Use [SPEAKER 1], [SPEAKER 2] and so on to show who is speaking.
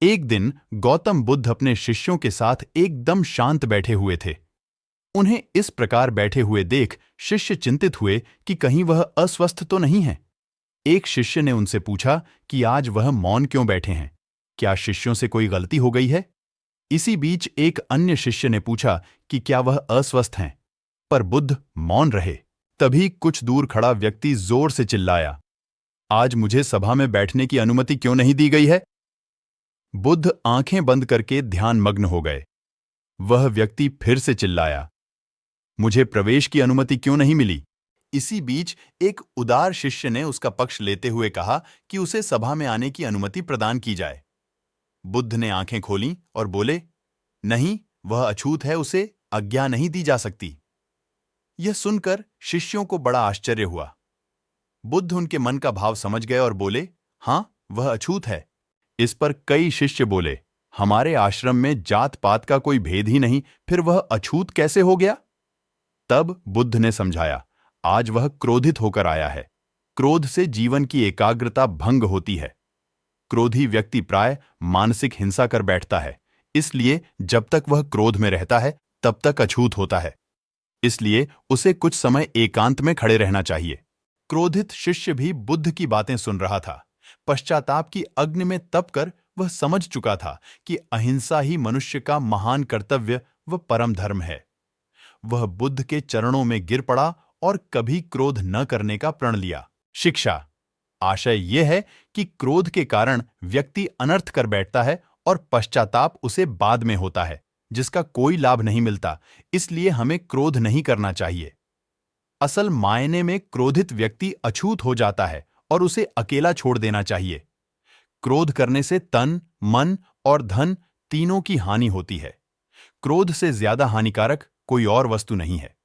[SPEAKER 1] एक दिन गौतम बुद्ध अपने शिष्यों के साथ एकदम शांत बैठे हुए थे। उन्हें इस प्रकार बैठे हुए देख शिष्य चिंतित हुए कि कहीं वह अस्वस्थ तो नहीं है। एक शिष्य ने उनसे पूछा कि आज वह मौन क्यों बैठे हैं, क्या शिष्यों से कोई गलती हो गई है? इसी बीच एक अन्य शिष्य ने पूछा कि क्या वह अस्वस्थ हैं, पर बुद्ध मौन रहे। तभी कुछ दूर खड़ा व्यक्ति जोर से चिल्लाया, आज मुझे सभा में बैठने की अनुमति क्यों नहीं दी गई है? बुद्ध आंखें बंद करके ध्यानमग्न हो गए। वह व्यक्ति फिर से चिल्लाया, मुझे प्रवेश की अनुमति क्यों नहीं मिली? इसी बीच एक उदार शिष्य ने उसका पक्ष लेते हुए कहा कि उसे सभा में आने की अनुमति प्रदान की जाए। बुद्ध ने आंखें खोलीं और बोले, नहीं, वह अछूत है, उसे आज्ञा नहीं दी जा सकती। यह सुनकर शिष्यों को बड़ा आश्चर्य हुआ। बुद्ध उनके मन का भाव समझ गए और बोले, हां, वह अछूत है। इस पर कई शिष्य बोले, हमारे आश्रम में जात पात का कोई भेद ही नहीं, फिर वह अछूत कैसे हो गया? तब बुद्ध ने समझाया, आज वह क्रोधित होकर आया है। क्रोध से जीवन की एकाग्रता भंग होती है। क्रोधी व्यक्ति प्राय मानसिक हिंसा कर बैठता है, इसलिए जब तक वह क्रोध में रहता है तब तक अछूत होता है। इसलिए उसे कुछ समय एकांत में खड़े रहना चाहिए। क्रोधित शिष्य भी बुद्ध की बातें सुन रहा था। पश्चाताप की अग्नि में तपकर वह समझ चुका था कि अहिंसा ही मनुष्य का महान कर्तव्य व परम धर्म है। वह बुद्ध के चरणों में गिर पड़ा और कभी क्रोध न करने का प्रण लिया। शिक्षा: आशय यह है कि क्रोध के कारण व्यक्ति अनर्थ कर बैठता है और पश्चाताप उसे बाद में होता है, जिसका कोई लाभ नहीं मिलता। इसलिए हमें क्रोध नहीं करना चाहिए। असल मायने में क्रोधित व्यक्ति अछूत हो जाता है और उसे अकेला छोड़ देना चाहिए। क्रोध करने से तन, मन और धन तीनों की हानि होती है। क्रोध से ज्यादा हानिकारक कोई और वस्तु नहीं है।